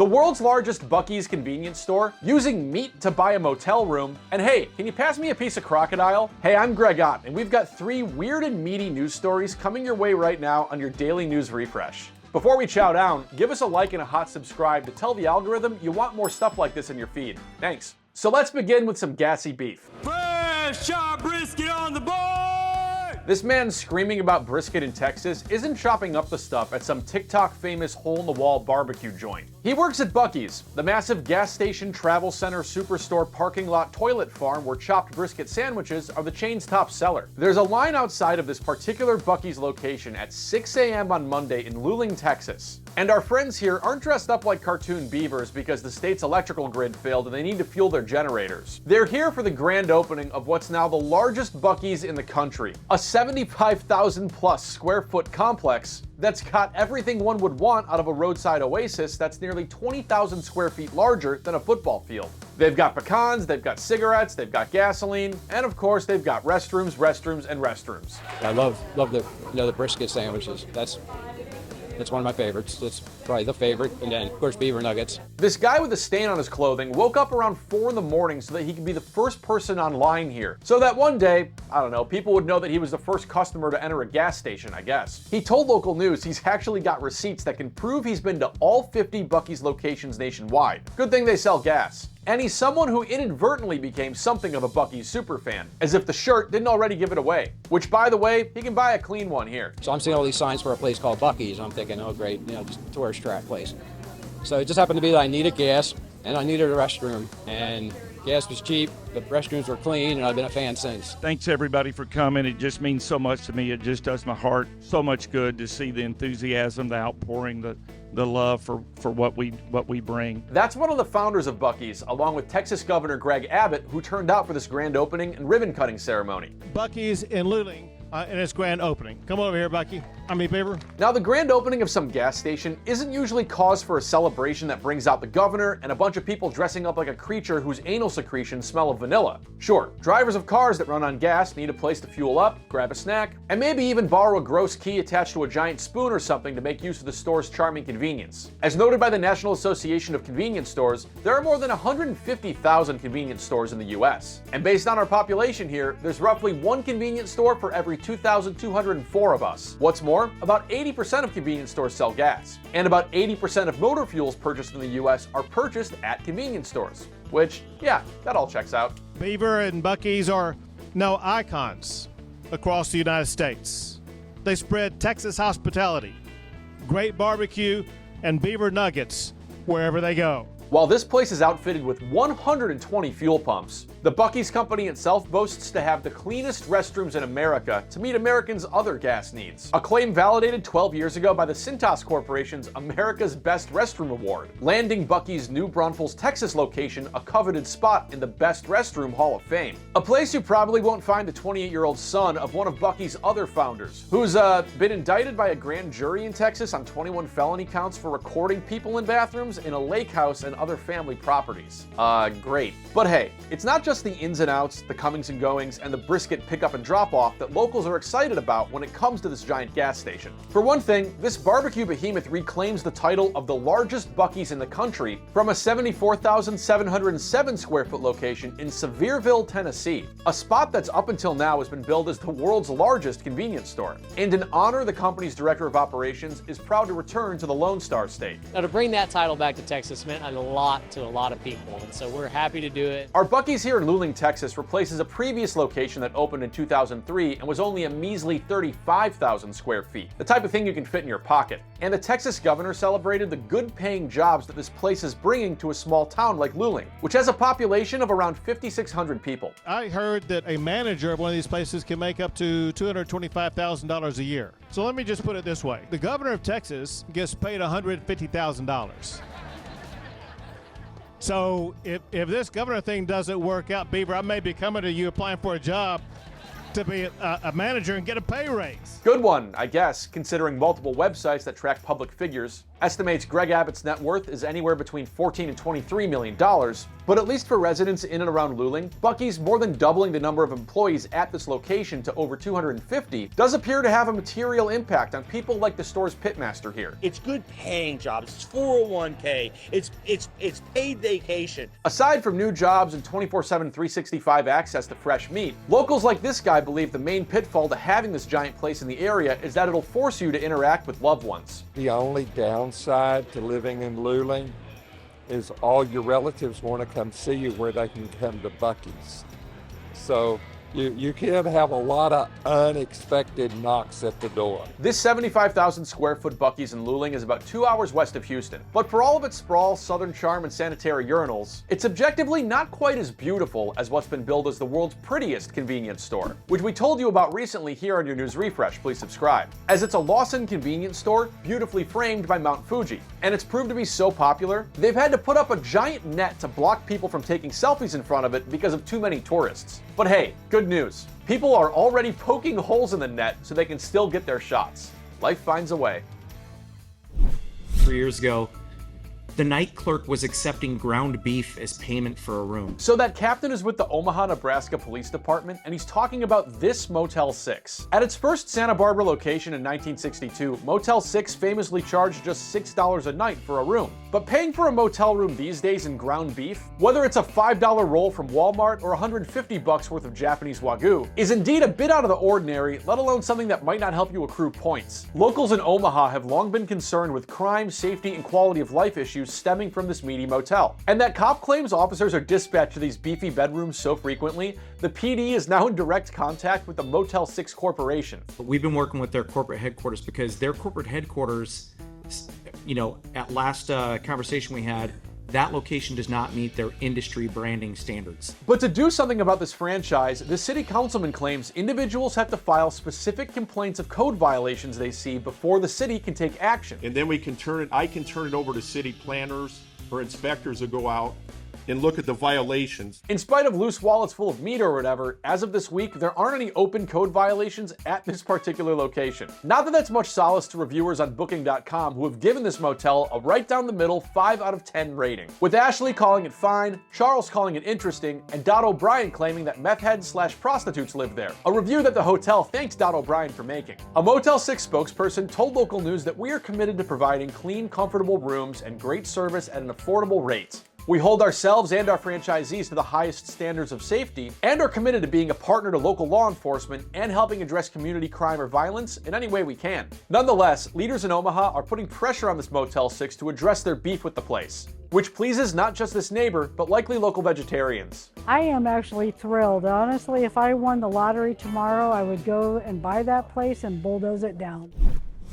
the world's largest Buc-ee's convenience store, using meat to buy a motel room, and hey, can you pass me a piece of crocodile? Hey, I'm Greg Ott, and we've got 3 weird and meaty news stories coming your way right now on your daily news refresh. Before we chow down, give us a like and a hot subscribe to tell the algorithm you want more stuff like this in your feed. Thanks. So let's begin with some gassy beef. Fresh chop brisket on the board! This man screaming about brisket in Texas isn't chopping up the stuff at some TikTok famous hole-in-the-wall barbecue joint. He works at Buc-ee's, the massive gas station, travel center, superstore, parking lot, toilet farm where chopped brisket sandwiches are the chain's top seller. There's a line outside of this particular Buc-ee's location at 6 a.m. on Monday in Luling, Texas. And our friends here aren't dressed up like cartoon beavers because the state's electrical grid failed and they need to fuel their generators. They're here for the grand opening of what's now the largest Buc-ee's in the country, a 75,000 plus square foot complex that's got everything one would want out of a roadside oasis that's nearly 20,000 square feet larger than a football field. They've got pecans, they've got cigarettes, they've got gasoline, and of course they've got restrooms, and restrooms. I love the brisket sandwiches. That's one of my favorites. That's probably the favorite. And then, of course, beaver nuggets. This guy with a stain on his clothing woke up around 4 in the morning so that he could be the first person online here. So that one day, I don't know, people would know that he was the first customer to enter a gas station, I guess. He told local news he's actually got receipts that can prove he's been to all 50 Buc-ee's locations nationwide. Good thing they sell gas. And he's someone who inadvertently became something of a Buc-ee's superfan, as if the shirt didn't already give it away. Which, by the way, he can buy a clean one here. So I'm seeing all these signs for a place called Buc-ee's. I'm thinking, oh great, just a tourist trap place. So it just happened to be that I needed gas and I needed a restroom. And gas was cheap, the restrooms were clean, and I've been a fan since. Thanks everybody for coming. It just means so much to me. It just does my heart so much good to see the enthusiasm, the outpouring, the love for what we bring. That's one of the founders of Buc-ee's, along with Texas Governor Greg Abbott, who turned out for this grand opening and ribbon cutting ceremony. Buc-ee's in Luling in its grand opening. Come over here, Buc-ee. Beaver. Now, the grand opening of some gas station isn't usually cause for a celebration that brings out the governor and a bunch of people dressing up like a creature whose anal secretions smell of vanilla. Sure, drivers of cars that run on gas need a place to fuel up, grab a snack, and maybe even borrow a gross key attached to a giant spoon or something to make use of the store's charming convenience. As noted by the National Association of Convenience Stores, there are more than 150,000 convenience stores in the US. And based on our population here, there's roughly 1 convenience store for every 2,204 of us. What's more, about 80% of convenience stores sell gas, and about 80% of motor fuels purchased in the US are purchased at convenience stores. Which, yeah, that all checks out. Beaver and Buc-ee's are now icons across the United States. They spread Texas hospitality, great barbecue, and beaver nuggets wherever they go. While this place is outfitted with 120 fuel pumps, the Buc-ee's company itself boasts to have the cleanest restrooms in America to meet Americans' other gas needs. A claim validated 12 years ago by the Cintas Corporation's America's Best Restroom Award, landing Buc-ee's New Braunfels, Texas location a coveted spot in the Best Restroom Hall of Fame. A place you probably won't find the 28-year-old son of one of Buc-ee's other founders, who's been indicted by a grand jury in Texas on 21 felony counts for recording people in bathrooms in a lake house and other family properties. Great. But hey, it's not just the ins and outs, the comings and goings, and the brisket pickup and drop off that locals are excited about when it comes to this giant gas station. For one thing, this barbecue behemoth reclaims the title of the largest Buc-ee's in the country from a 74,707 square foot location in Sevierville, Tennessee, a spot that's up until now has been billed as the world's largest convenience store. And in honor, the company's director of operations is proud to return to the Lone Star State. Now, to bring that title back to Texas meant a lot to a lot of people, and so we're happy to do it. Our Buc-ee's here in Luling, Texas replaces a previous location that opened in 2003 and was only a measly 35,000 square feet, the type of thing you can fit in your pocket. And the Texas governor celebrated the good-paying jobs that this place is bringing to a small town like Luling, which has a population of around 5,600 people. I heard that a manager of one of these places can make up to $225,000 a year. So let me just put it this way. The governor of Texas gets paid $150,000. So if this governor thing doesn't work out, Beaver, I may be coming to you applying for a job to be a manager and get a pay raise. Good one, I guess, considering multiple websites that track public figures estimates Greg Abbott's net worth is anywhere between $14 and $23 million. But at least for residents in and around Luling, Buc-ee's more than doubling the number of employees at this location to over 250 does appear to have a material impact on people like the store's pitmaster here. It's good paying jobs. It's 401k. It's paid vacation. Aside from new jobs and 24/7 365 access to fresh meat, locals like this guy believe the main pitfall to having this giant place in the area is that it'll force you to interact with loved ones. The only downside to living in Luling is all your relatives want to come see you where they can come to Buc-ee's. So you can have a lot of unexpected knocks at the door. This 75,000 square foot Buc-ee's in Luling is about 2 hours west of Houston. But for all of its sprawl, southern charm, and sanitary urinals, it's objectively not quite as beautiful as what's been billed as the world's prettiest convenience store, which we told you about recently here on your news refresh. Please subscribe. As it's a Lawson convenience store beautifully framed by Mount Fuji. And it's proved to be so popular, they've had to put up a giant net to block people from taking selfies in front of it because of too many tourists. But hey, good news. People are already poking holes in the net so they can still get their shots. Life finds a way. 3 years ago, the night clerk was accepting ground beef as payment for a room. So that captain is with the Omaha, Nebraska Police Department, and he's talking about this Motel 6. At its first Santa Barbara location in 1962, Motel 6 famously charged just $6 a night for a room. But paying for a motel room these days in ground beef, whether it's a $5 roll from Walmart or $150 worth of Japanese Wagyu, is indeed a bit out of the ordinary, let alone something that might not help you accrue points. Locals in Omaha have long been concerned with crime, safety, and quality of life issues stemming from this meaty motel. And that cop claims officers are dispatched to these beefy bedrooms so frequently, the PD is now in direct contact with the Motel 6 Corporation. We've been working with their corporate headquarters because their corporate headquarters, at last conversation we had, that location does not meet their industry branding standards. But to do something about this franchise, the city councilman claims individuals have to file specific complaints of code violations they see before the city can take action. And then I can turn it over to city planners or inspectors to go out and look at the violations. In spite of loose wallets full of meat or whatever, as of this week, there aren't any open code violations at this particular location. Not that that's much solace to reviewers on Booking.com who have given this motel a right down the middle 5 out of 10 rating. With Ashley calling it fine, Charles calling it interesting, and Dot O'Brien claiming that meth heads / prostitutes live there. A review that the hotel thanks Dot O'Brien for making. A Motel 6 spokesperson told local news that we are committed to providing clean, comfortable rooms and great service at an affordable rate. We hold ourselves and our franchisees to the highest standards of safety and are committed to being a partner to local law enforcement and helping address community crime or violence in any way we can. Nonetheless, leaders in Omaha are putting pressure on this Motel 6 to address their beef with the place, which pleases not just this neighbor, but likely local vegetarians. I am actually thrilled. Honestly, if I won the lottery tomorrow, I would go and buy that place and bulldoze it down.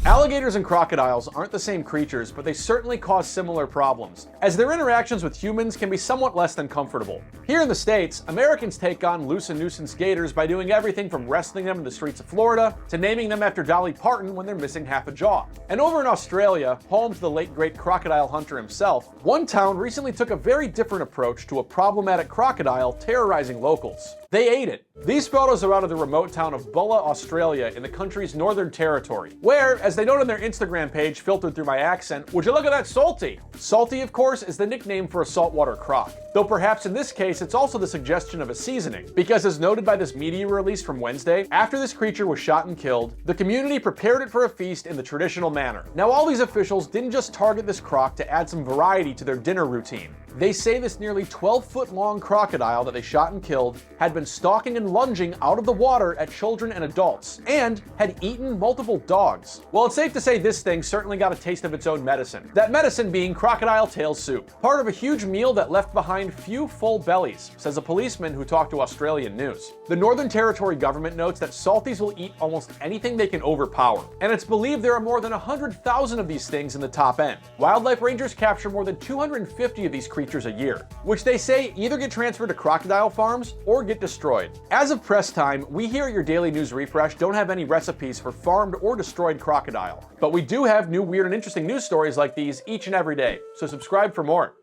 Alligators and crocodiles aren't the same creatures, but they certainly cause similar problems, as their interactions with humans can be somewhat less than comfortable. Here in the States, Americans take on loose and nuisance gators by doing everything from wrestling them in the streets of Florida to naming them after Dolly Parton when they're missing half a jaw. And over in Australia, home to the late great crocodile hunter himself, one town recently took a very different approach to a problematic crocodile terrorizing locals. They ate it. These photos are out of the remote town of Buc-ee, Australia in the country's Northern Territory, where, as they note on their Instagram page filtered through my accent, would you look at that salty? Salty, of course, is the nickname for a saltwater croc, though perhaps in this case it's also the suggestion of a seasoning, because as noted by this media release from Wednesday, after this creature was shot and killed, the community prepared it for a feast in the traditional manner. Now all these officials didn't just target this croc to add some variety to their dinner routine. They say this nearly 12-foot-long crocodile that they shot and killed had been stalking and lunging out of the water at children and adults, and had eaten multiple dogs. Well, it's safe to say this thing certainly got a taste of its own medicine. That medicine being crocodile tail soup, part of a huge meal that left behind few full bellies, says a policeman who talked to Australian News. The Northern Territory government notes that salties will eat almost anything they can overpower, and it's believed there are more than 100,000 of these things in the top end. Wildlife rangers capture more than 250 of these creatures a year, which they say either get transferred to crocodile farms or get destroyed. As of press time, we here at your Daily News Refresh don't have any recipes for farmed or destroyed crocodile, but we do have new weird and interesting news stories like these each and every day, so subscribe for more.